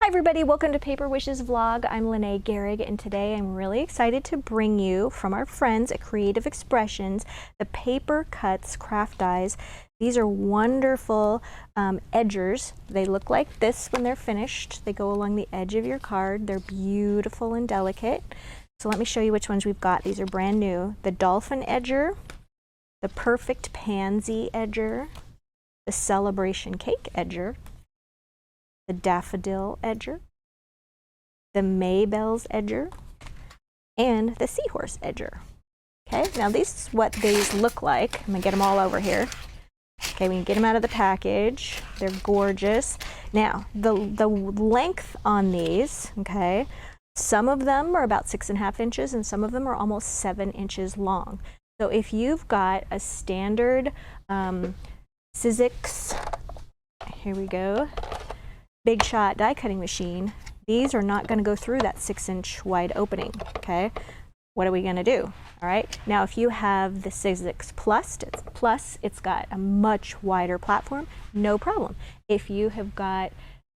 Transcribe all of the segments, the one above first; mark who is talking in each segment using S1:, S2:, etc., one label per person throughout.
S1: Hi everybody, welcome to Paper Wishes Vlog. I'm Lene Gehrig, and today I'm really excited to bring you from our friends at Creative Expressions the Paper Cuts craft dies. These are wonderful edgers. They look like this when they're finished. They go along the edge of your card. They're beautiful and delicate. So let me show you which ones we've got. These are brand new. The Dolphin edger, the Perfect Pansy edger, the Celebration Cake edger, the Daffodil edger, the Maybelle's edger, and the Seahorse edger. Okay, now this is what these look like. I'm gonna get them all over here. Okay, we can get them out of the package. They're gorgeous. Now, the length on these, okay, some of them are about 6.5 inches and some of them are almost 7 inches long. So if you've got a standard Sizzix, here we go, Big Shot die cutting machine, these are not going to go through that 6-inch wide opening. Okay, what are we going to do? All right, now if you have the Sizzix Plus, it's got a much wider platform, no problem. If you have got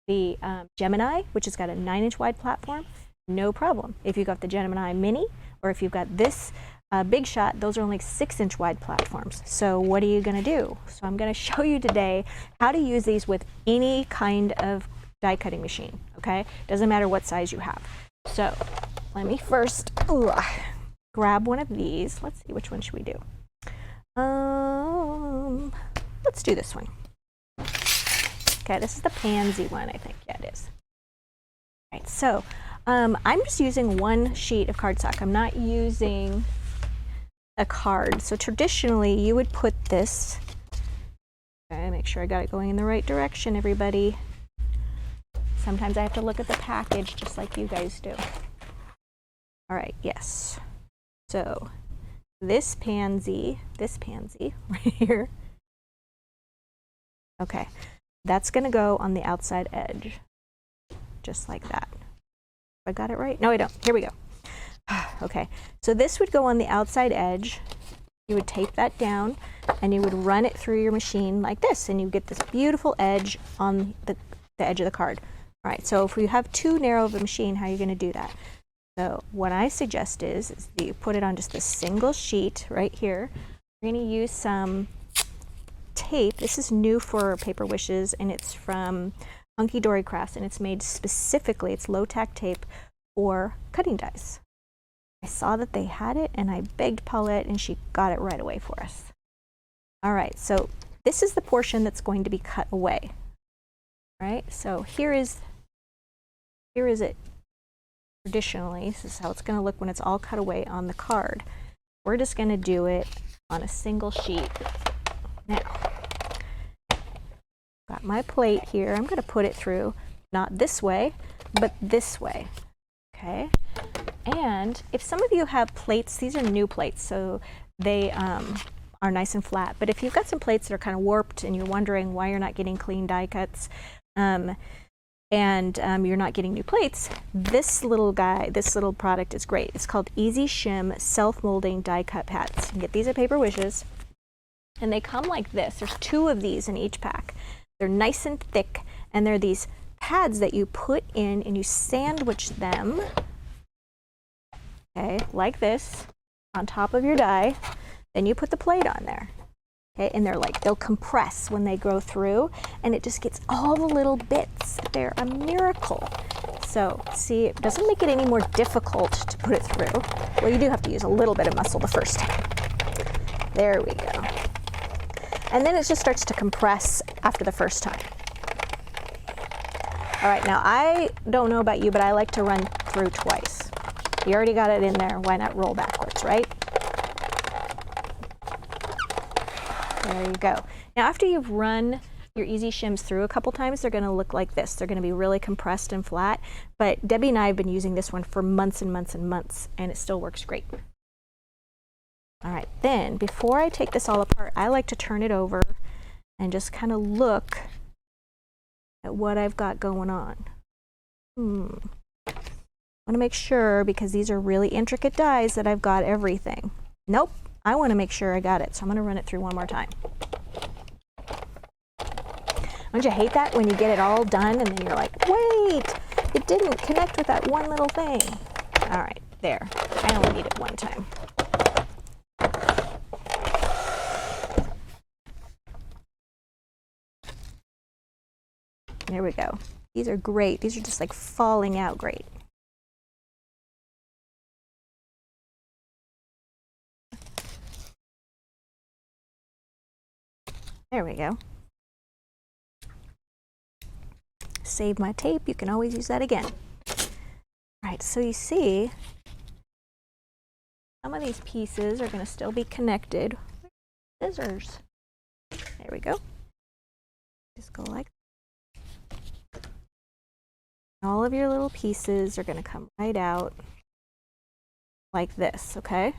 S1: the Gemini, which has got a 9-inch wide platform, no problem. If you've got the Gemini Mini, or if you've got this Big Shot, those are only 6-inch wide platforms. So what are you going to do? So I'm going to show you today how to use these with any kind of die cutting machine. Okay, doesn't matter what size you have. So let me first grab one of these. Let's see, which one should we do? Let's do this one. Okay, this is the Pansy one, I think. Yeah, it is. All right, so I'm just using one sheet of cardstock. I'm not using a card. So traditionally you would put this, okay, make sure I got it going in the right direction, everybody. Sometimes I have to look at the package just like you guys do. All right, yes. So this pansy right here, okay, that's gonna go on the outside edge, just like that. I got it right? No, I don't. Here we go. Okay, so this would go on the outside edge. You would tape that down and you would run it through your machine like this, and you get this beautiful edge on the edge of the card. All right, so if you have too narrow of a machine, how are you going to do that? So what I suggest is that you put it on just a single sheet right here. You're going to use some tape. This is new for Paper Wishes, and it's from Hunky Dory Crafts, and it's made specifically, it's low-tack tape for cutting dies. I saw that they had it, and I begged Paulette, and she got it right away for us. All right, so this is the portion that's going to be cut away. All right, so here is it traditionally. This is how it's going to look when it's all cut away on the card. We're just going to do it on a single sheet. Now, got my plate here. I'm going to put it through, not this way, but this way. Okay. And if some of you have plates, these are new plates, so they are nice and flat. But if you've got some plates that are kind of warped and you're wondering why you're not getting clean die cuts, you're not getting new plates, this little product is great. It's called Easy Shim Self-Molding Die Cut Pads. You can get these at Paper Wishes, and they come like this. There's 2 of these in each pack. They're nice and thick, and they're these pads that you put in and you sandwich them, okay, like this, on top of your die. Then you put the plate on there. Okay, and they'll compress when they go through, and it just gets all the little bits. They're a miracle. So see, it doesn't make it any more difficult to put it through. Well, you do have to use a little bit of muscle the first time. There we go. And then it just starts to compress after the first time. All right, now I don't know about you, but I like to run through twice. You already got it in there, why not roll backwards, right? There you go. Now after you've run your Easy Shims through a couple times, they're going to look like this. They're going to be really compressed and flat, but Debbie and I have been using this one for months and months and months, and it still works great. All right, then before I take this all apart, I like to turn it over and just kind of look at what I've got going on. I want to make sure, because these are really intricate dies, that I've got everything. Nope. I want to make sure I got it, so I'm going to run it through one more time. Don't you hate that when you get it all done and then you're like, wait, didn't connect with that one little thing. All right, there. I only need it one time. There we go. These are great. These are just like falling out great. There we go. Save my tape. You can always use that again. All right, so you see, some of these pieces are going to still be connected. Scissors. There we go. Just go like that. All of your little pieces are going to come right out like this, okay?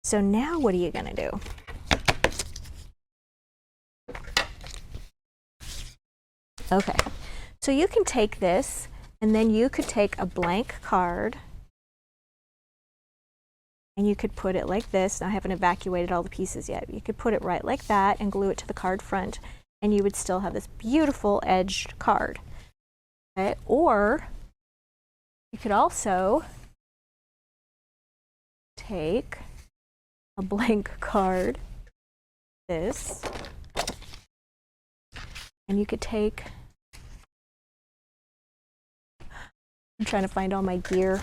S1: So now what are you going to do? Okay, so you can take this and then you could take a blank card and you could put it like this. Now, I haven't evacuated all the pieces yet. You could put it right like that and glue it to the card front and you would still have this beautiful edged card. Okay, or you could also take a blank card, this, and you could take, I'm trying to find all my gear.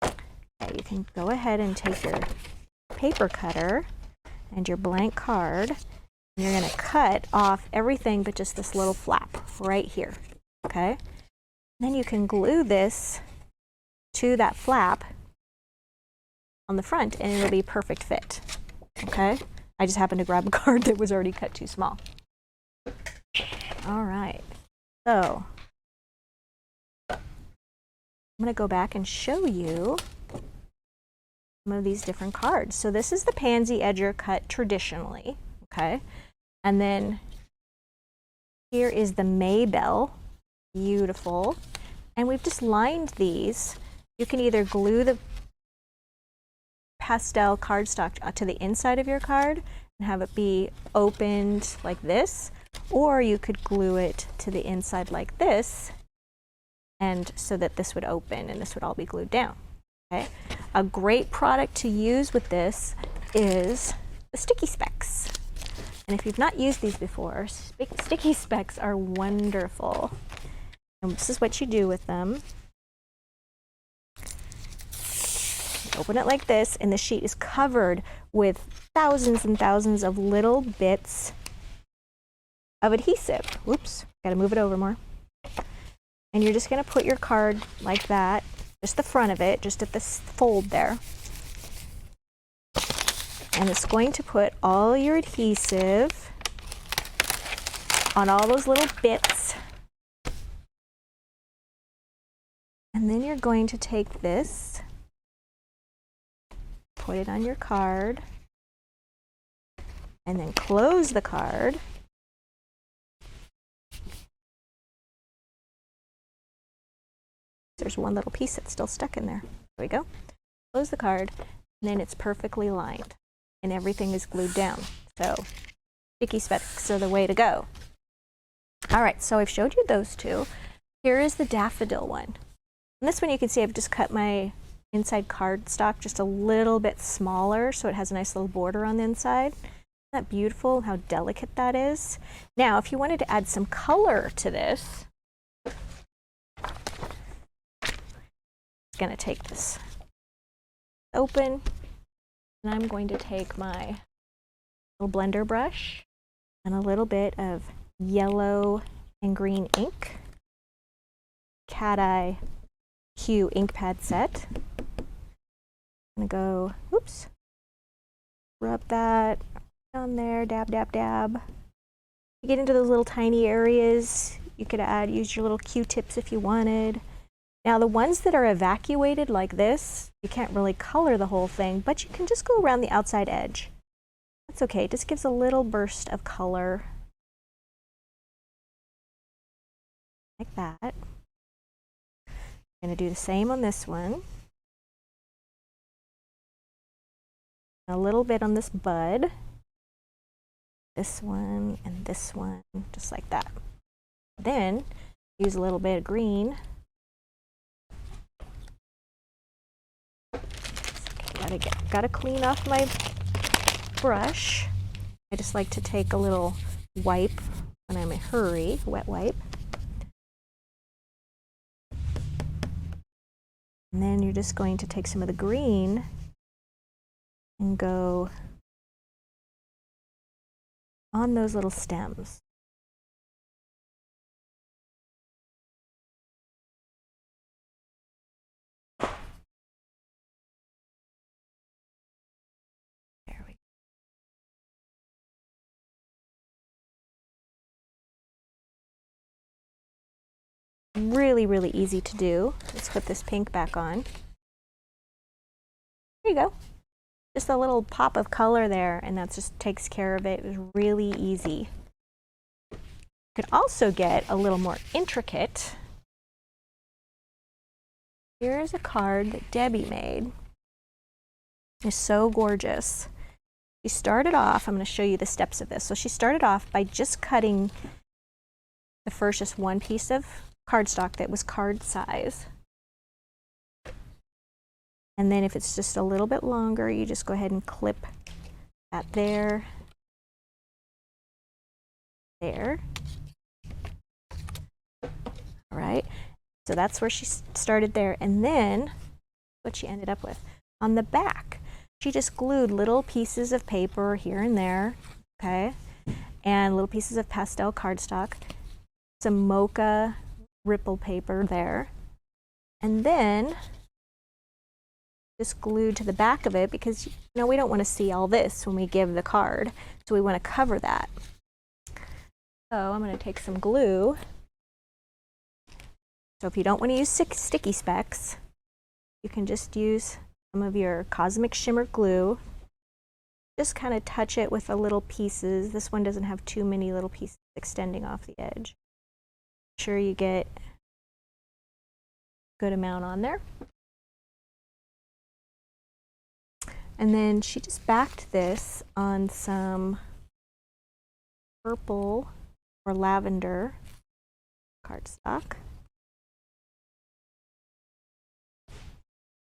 S1: Okay, you can go ahead and take your paper cutter and your blank card, and you're going to cut off everything but just this little flap right here, okay? Then you can glue this to that flap on the front and it'll be a perfect fit, okay? I just happened to grab a card that was already cut too small. All right, so I'm going to go back and show you some of these different cards. So this is the pansy edger cut traditionally, okay? And then here is the Maybell, beautiful. And we've just lined these. You can either glue the pastel cardstock to the inside of your card and have it be opened like this, or you could glue it to the inside like this, and so that this would open and this would all be glued down. Okay? A great product to use with this is the sticky specs. And if you've not used these before, sticky specs are wonderful. And this is what you do with them. Open it like this, and the sheet is covered with thousands and thousands of little bits of adhesive. Whoops, gotta move it over more. And you're just gonna put your card like that, just the front of it, just at this fold there. And it's going to put all your adhesive on all those little bits. And then you're going to take this, put it on your card, and then close the card. There's one little piece that's still stuck in there. There we go. Close the card, and then it's perfectly lined, and everything is glued down. So sticky specs are the way to go. All right, so I've showed you those two. Here is the daffodil one. And this one you can see I've just cut my inside cardstock just a little bit smaller so it has a nice little border on the inside. Isn't that beautiful, how delicate that is? Now, if you wanted to add some color to this, going to take this open, and I'm going to take my little blender brush and a little bit of yellow and green ink, cat eye hue ink pad set. I'm going to go, oops, rub that on there, dab, dab, dab. You get into those little tiny areas, you could use your little Q-tips if you wanted. Now the ones that are evacuated like this, you can't really color the whole thing, but you can just go around the outside edge. That's okay, it just gives a little burst of color. Like that. I'm going to do the same on this one. A little bit on this bud. This one and this one, just like that. Then use a little bit of green. Gotta clean off my brush. I just like to take a little wipe when I'm in a hurry, wet wipe. And then you're just going to take some of the green and go on those little stems. There we go. Really, really easy to do. Let's put this pink back on. There you go. Just a little pop of color there, and that just takes care of it. It was really easy. You could also get a little more intricate. Here's a card that Debbie made. It's so gorgeous. She started off, I'm going to show you the steps of this. So she started off by just cutting the first just one piece of cardstock that was card size. And then if it's just a little bit longer, you just go ahead and clip that there, there. All right, so that's where she started there. And then what she ended up with. On the back, she just glued little pieces of paper here and there, okay? And little pieces of pastel cardstock, some mocha ripple paper there. And then just glued to the back of it because, you know, we don't want to see all this when we give the card, so we want to cover that. So I'm going to take some glue. So if you don't want to use sticky specs, you can just use some of your Cosmic Shimmer glue. Just kind of touch it with the little pieces. This one doesn't have too many little pieces extending off the edge. Make sure you get a good amount on there. And then she just backed this on some purple or lavender cardstock.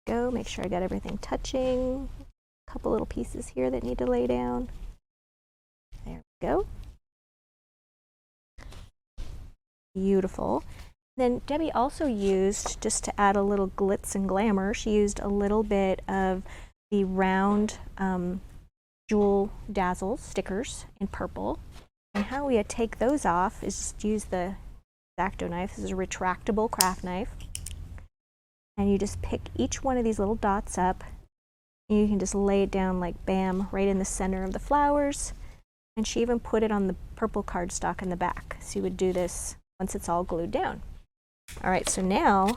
S1: Go, make sure I got everything touching. A couple little pieces here that need to lay down. There we go. Beautiful. Then Debbie also used, just to add a little glitz and glamour, she used a little bit of the round jewel dazzle stickers in purple. And how we take those off is just use the X-Acto knife. This is a retractable craft knife. And you just pick each one of these little dots up, and you can just lay it down like bam, right in the center of the flowers. And she even put it on the purple cardstock in the back. So you would do this once it's all glued down. All right, so now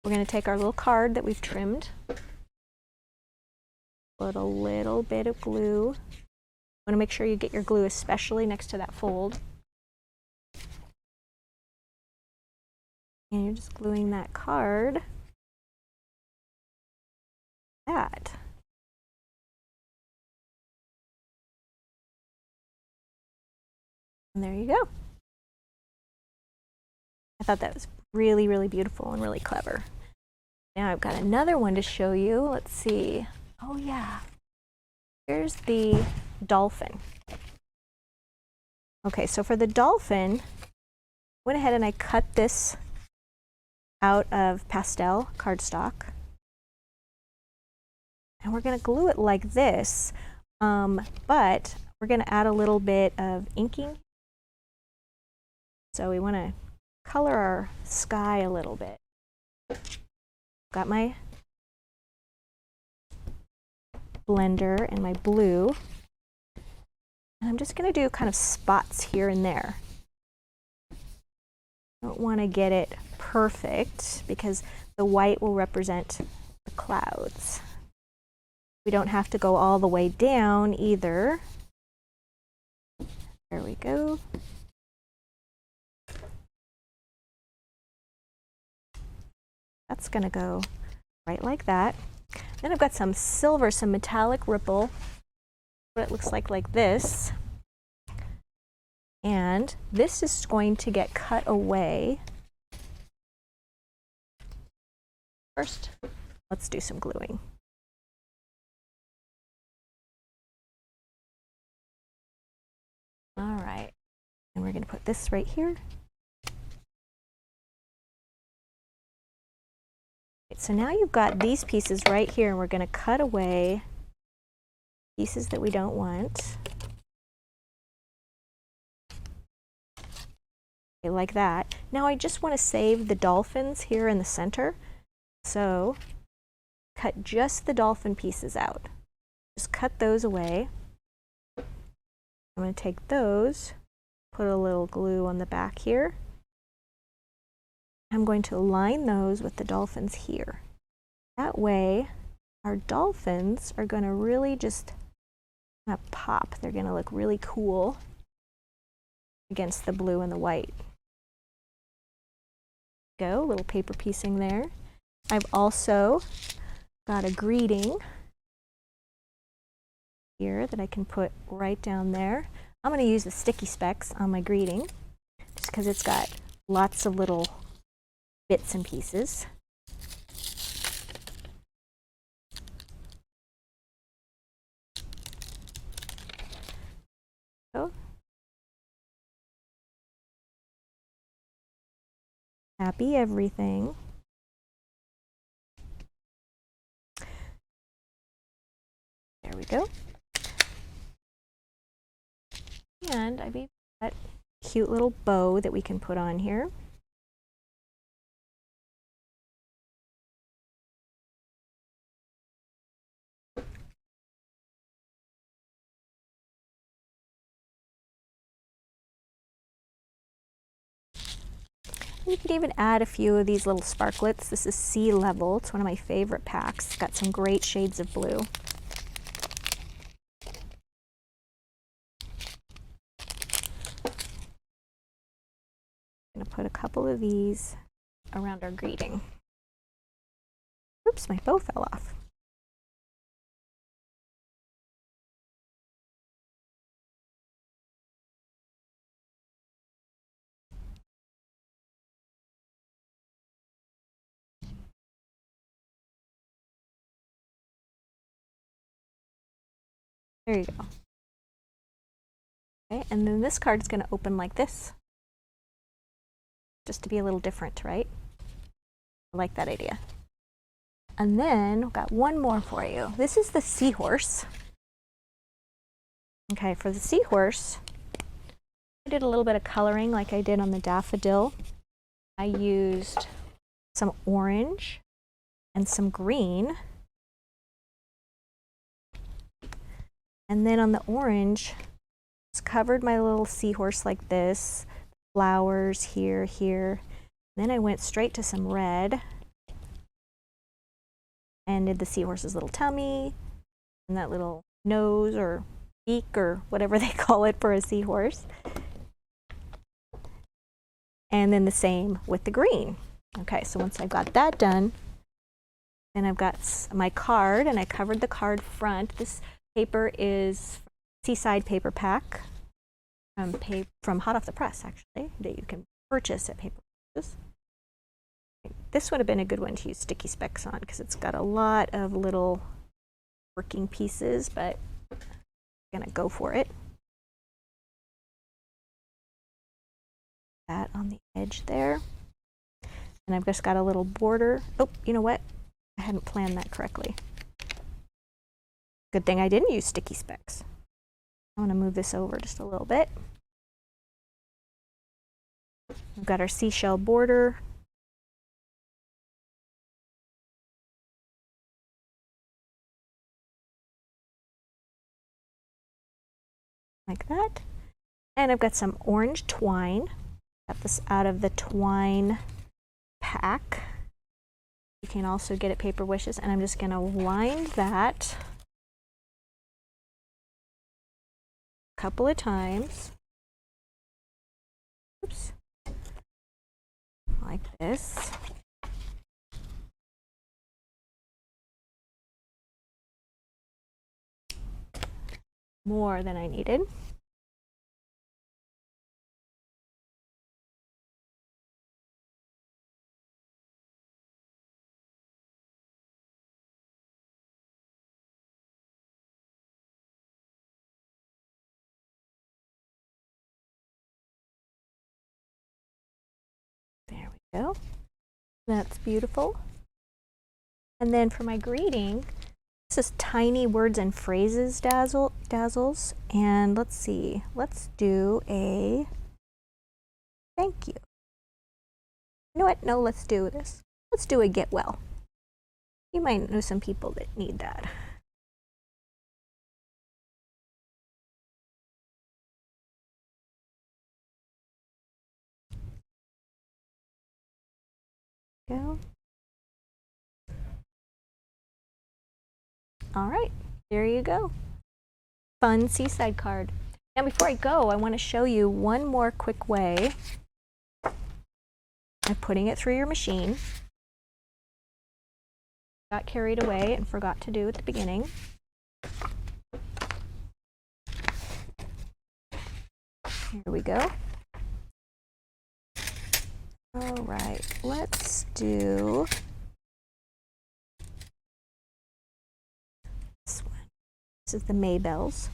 S1: we're going to take our little card that we've trimmed. Put a little bit of glue. Want to make sure you get your glue especially next to that fold. And you're just gluing that card. That. And there you go. I thought that was really, really beautiful and really clever. Now I've got another one to show you. Let's see. Oh yeah. Here's the Dolphin. Okay, so for the Dolphin, I went ahead and I cut this out of pastel cardstock. And we're going to glue it like this, but we're going to add a little bit of inking. So we want to color our sky a little bit. Got my blender and my blue. And I'm just going to do kind of spots here and there. I don't want to get it perfect because the white will represent the clouds. We don't have to go all the way down either. There we go. That's going to go right like that. Then I've got some silver, some metallic ripple. What it looks like this. And this is going to get cut away. First, let's do some gluing. All right, and we're going to put this right here. So now you've got these pieces right here, and we're going to cut away pieces that we don't want. Okay, like that. Now I just want to save the dolphins here in the center, so cut just the dolphin pieces out. Just cut those away. I'm going to take those, put a little glue on the back here. I'm going to align those with the dolphins here. That way, our dolphins are going to really just pop. They're going to look really cool against the blue and the white. Go, little paper piecing there. I've also got a greeting here that I can put right down there. I'm going to use the sticky specks on my greeting just because it's got lots of little bits and pieces. So, happy everything. There we go. And I've even got a cute little bow that we can put on here. You could even add a few of these little sparklets. This is Sea Level. It's one of my favorite packs. It's got some great shades of blue. I'm going to put a couple of these around our greeting. Oops, my bow fell off. There you go. Okay, and then this card is going to open like this. Just to be a little different, right? I like that idea. And then I've got one more for you. This is the Seahorse. Okay, for the Seahorse, I did a little bit of coloring like I did on the daffodil. I used some orange and some green. And then on the orange, just covered my little seahorse like this. Flowers here, here. Then I went straight to some red and did the seahorse's little tummy and that little nose or beak or whatever they call it for a seahorse. And then the same with the green. Okay, so once I've got that done, then I've got my card, and I covered the card front. This paper is Seaside Paper Pack from hot off the press, actually, that you can purchase at Paper Purchase. This would have been a good one to use sticky specks on because it's got a lot of little working pieces, but I'm gonna go for it. That on the edge there. And I've just got a little border. Oh, you know what? I hadn't planned that correctly. Good thing I didn't use sticky specks. I want to move this over just a little bit. We've got our seashell border. Like that. And I've got some orange twine. Got this out of the twine pack. You can also get at Paper Wishes, and I'm just going to wind that a couple of times. Oops. Like this. More than I needed. Go. That's beautiful. And then for my greeting, this is tiny words and phrases dazzles. And let's see, let's do a thank you. You know what? No, let's do this. Let's do a get well. You might know some people that need that. Go. All right, there you go. Fun seaside card. Now before I go, I want to show you one more quick way of putting it through your machine. Got carried away and forgot to do at the beginning. Here we go. All right, let's do this one. This is the Maybells.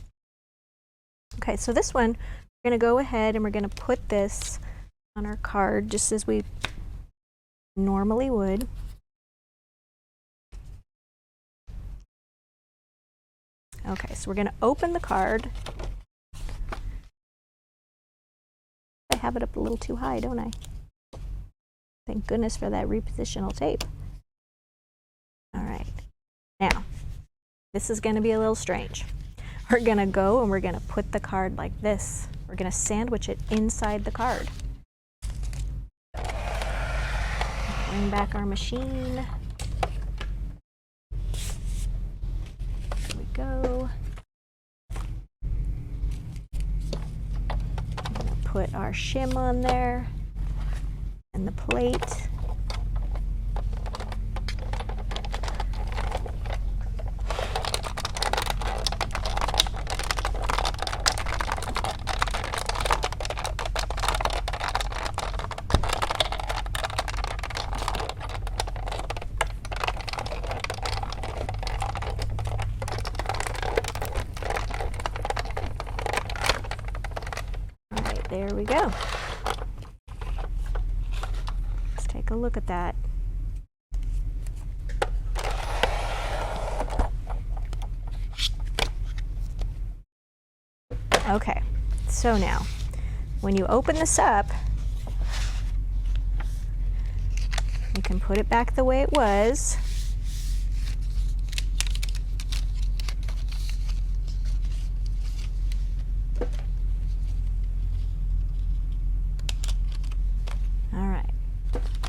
S1: Okay, so this one, we're going to go ahead and we're going to put this on our card just as we normally would. Okay, so we're going to open the card. I have it up a little too high, don't I? Thank goodness for that repositional tape. All right, now this is going to be a little strange. We're going to go and we're going to put the card like this. We're going to sandwich it inside the card. Bring back our machine. Here we go. I'm going to put our shim on there and the plate. All right, there we go. Take a look at that. Okay, so now when you open this up, you can put it back the way it was.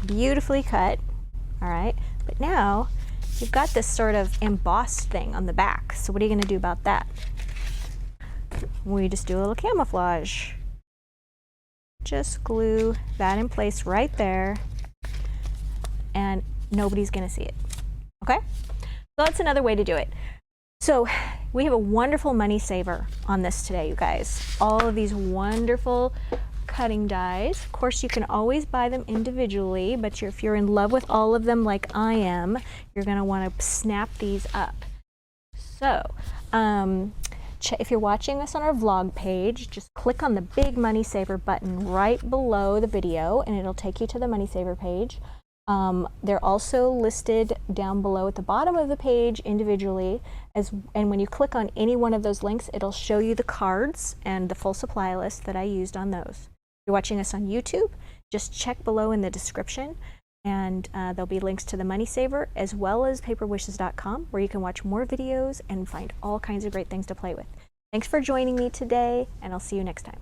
S1: Beautifully cut, all right, but now you've got this sort of embossed thing on the back. So what are you going to do about that? We just do a little camouflage. Just glue that in place right there, and nobody's going to see it. Okay, so that's another way to do it. So we have a wonderful money saver on this today, you guys. All of these wonderful cutting dies. Of course, you can always buy them individually, but if you're in love with all of them like I am, you're going to want to snap these up. So if you're watching this on our vlog page, just click on the big Money Saver button right below the video and it'll take you to the Money Saver page. They're also listed down below at the bottom of the page individually, and when you click on any one of those links, it'll show you the cards and the full supply list that I used on those. If you're watching us on YouTube, just check below in the description, and there'll be links to the Money Saver as well as paperwishes.com, where you can watch more videos and find all kinds of great things to play with. Thanks for joining me today, and I'll see you next time.